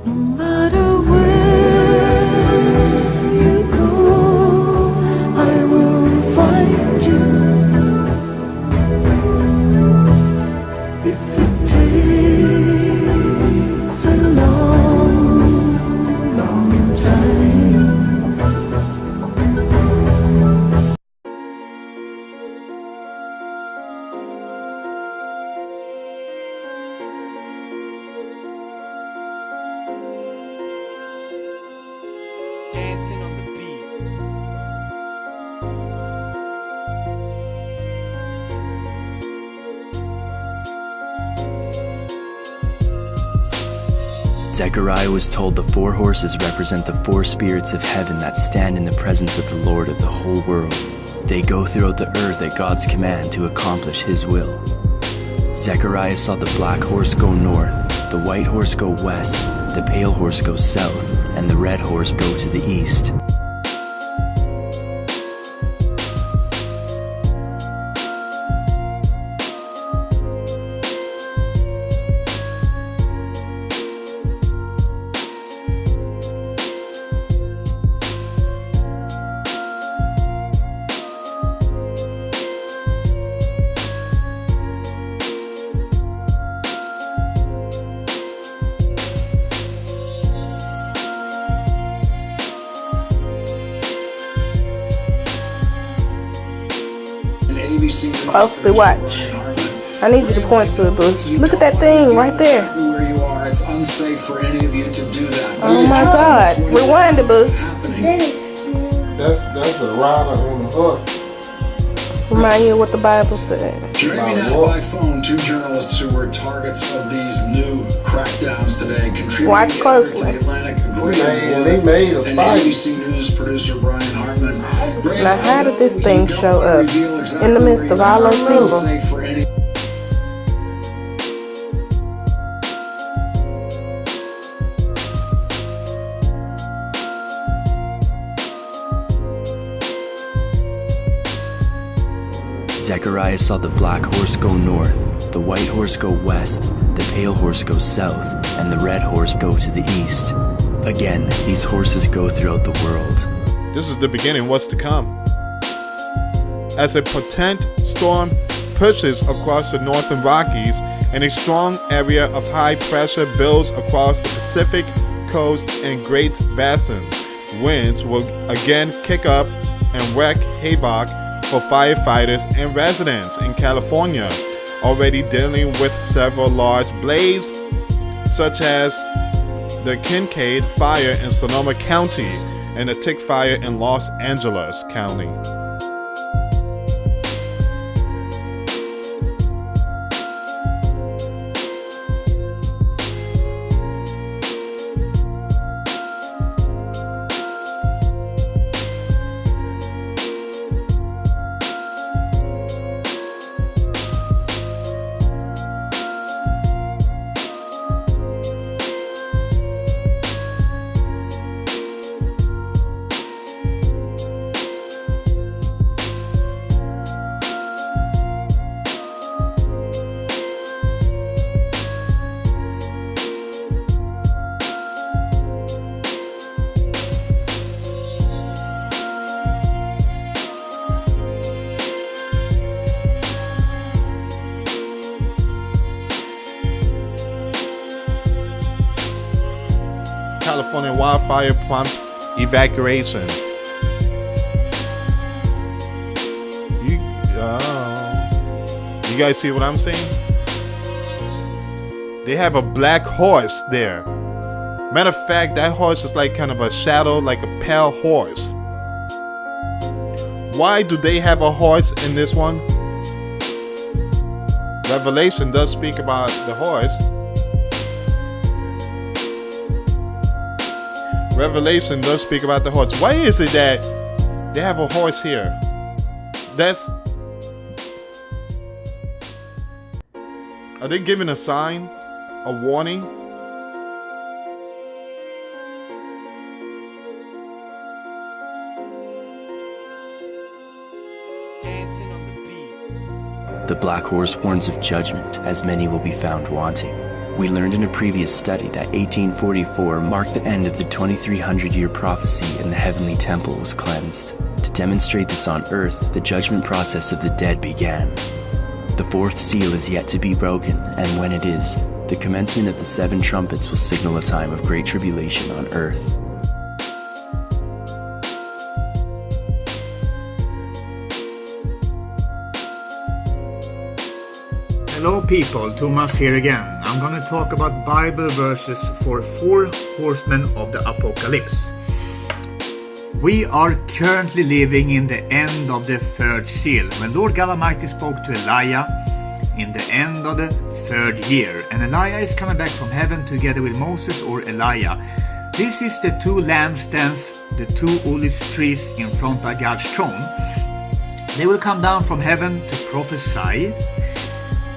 No matter where you go, I will find you. If it takes a long, long time. Dancing on the beat. Zechariah was told the 4 horses represent the 4 spirits of heaven that stand in the presence of the Lord of the whole world. They go throughout the earth at God's command to accomplish His will. Zechariah saw the black horse go north, the white horse go west, the pale horse go south, and the red horse go to the east. Closely watch. I need you to point to it, Boost. Look at that thing right there. Where you are, it's unsafe for any of you to do that. Oh my God. Rewind it, Boost. That's a rider on the horse. Remind you of what the Bible said. Joining me now by phone, 2 journalists who were targets of these new crackdowns today, contributing Watch closely. to the Atlantic They made a and fight. ABC News producer Brian Hartman. Now, how did this thing show up in the midst of all those people? Zechariah saw the black horse go north, the white horse go west, the pale horse go south, and the red horse go to the east. Again, these horses go throughout the world. This is the beginning of what's to come. As a potent storm pushes across the northern Rockies and a strong area of high pressure builds across the Pacific coast and Great Basin, winds will again kick up and wreak havoc for firefighters and residents in California, already dealing with several large blazes, such as the Kincaid Fire in Sonoma County and the Tick Fire in Los Angeles County. California wildfire prompt evacuation. You guys see what I'm saying? They have a black horse there. Matter of fact, that horse is like kind of a shadow, like a pale horse. Why do they have a horse in this one? Revelation does speak about the horse. Revelation does speak about the horse. Why is it that they have a horse here? Are they giving a sign? A warning? Dancing on the beat. The black horse warns of judgment, as many will be found wanting. We learned in a previous study that 1844 marked the end of the 2300-year prophecy and the heavenly temple was cleansed. To demonstrate this on earth, the judgment process of the dead began. The fourth seal is yet to be broken, and when it is, the commencement of the 7 trumpets will signal a time of great tribulation on earth. Hello people, Thomas here again. I'm going to talk about Bible verses for 4 horsemen of the Apocalypse. We are currently living in the end of the 3rd seal, when Lord God Almighty spoke to Elijah in the end of the 3rd year. And Elijah is coming back from heaven together with Moses or Elijah. This is the 2 lampstands, the 2 olive trees in front of God's throne. They will come down from heaven to prophesy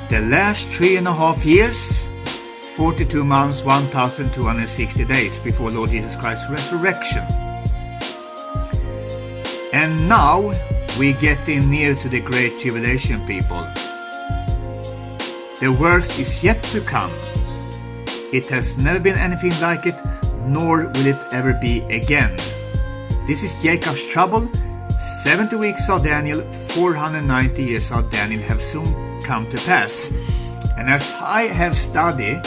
the last 3.5 years, 42 months, 1260 days before Lord Jesus Christ's resurrection. And now we get in near to the great tribulation, people. The worst is yet to come. It has never been anything like it, nor will it ever be again. This is Jacob's trouble. 70 weeks of Daniel, 490 years of Daniel have soon come to pass. And as I have studied,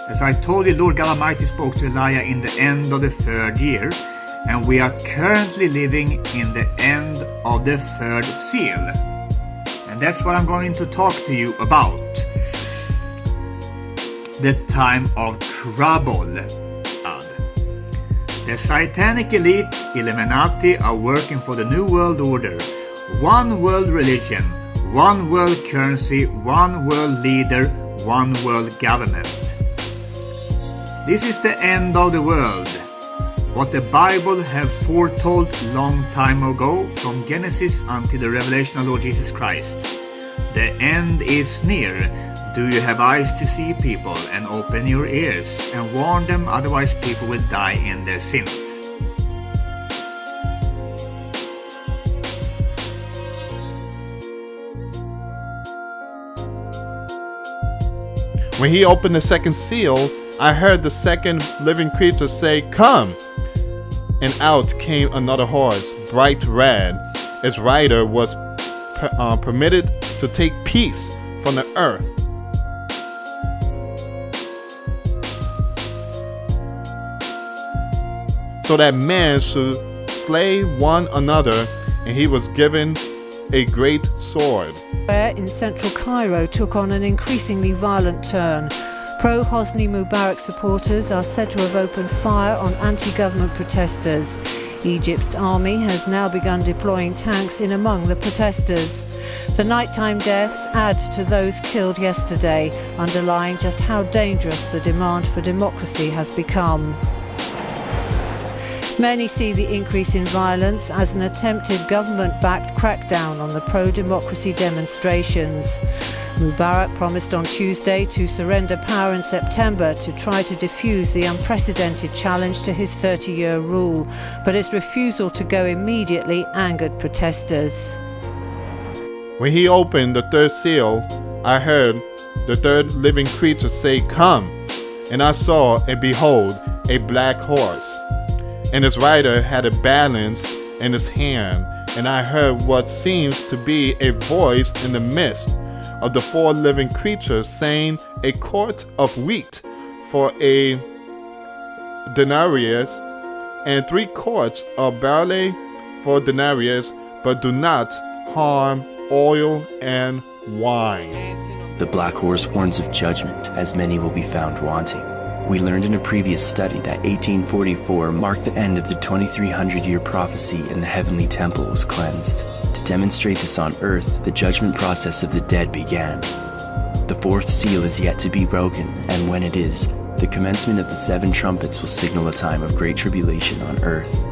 as I told you, Lord God Almighty spoke to Elijah in the end of the 3rd year, and we are currently living in the end of the 3rd seal. And that's what I'm going to talk to you about. The time of trouble. The satanic elite, Illuminati, are working for the New World Order. One world religion, one world currency, one world leader, one world government. This is the end of the world. What the Bible have foretold long time ago, from Genesis until the revelation of Lord Jesus Christ. The end is near. Do you have eyes to see, people, and open your ears and warn them, otherwise people will die in their sins. When he opened the 2nd seal, I heard the 2nd living creature say, "Come!" And out came another horse, bright red. Its rider was permitted to take peace from the earth. So that men should slay one another, and he was given a great sword. In central Cairo took on an increasingly violent turn. Pro-Hosni Mubarak supporters are said to have opened fire on anti-government protesters. Egypt's army has now begun deploying tanks in among the protesters. The nighttime deaths add to those killed yesterday, underlying just how dangerous the demand for democracy has become. Many see the increase in violence as an attempted government-backed crackdown on the pro-democracy demonstrations. Mubarak promised on Tuesday to surrender power in September to try to defuse the unprecedented challenge to his 30-year rule, but his refusal to go immediately angered protesters. When he opened the 3rd seal, I heard the 3rd living creature say, "Come!" And I saw, and behold, a black horse. And his rider had a balance in his hand, and I heard what seems to be a voice in the midst of the 4 living creatures saying, "A quart of wheat for a denarius, and 3 quarts of barley for a denarius, but do not harm oil and wine." The black horse warns of judgment, as many will be found wanting. We learned in a previous study that 1844 marked the end of the 2300-year prophecy and the heavenly temple was cleansed. To demonstrate this on earth, the judgment process of the dead began. The 4th seal is yet to be broken, and when it is, the commencement of the 7 trumpets will signal a time of great tribulation on earth.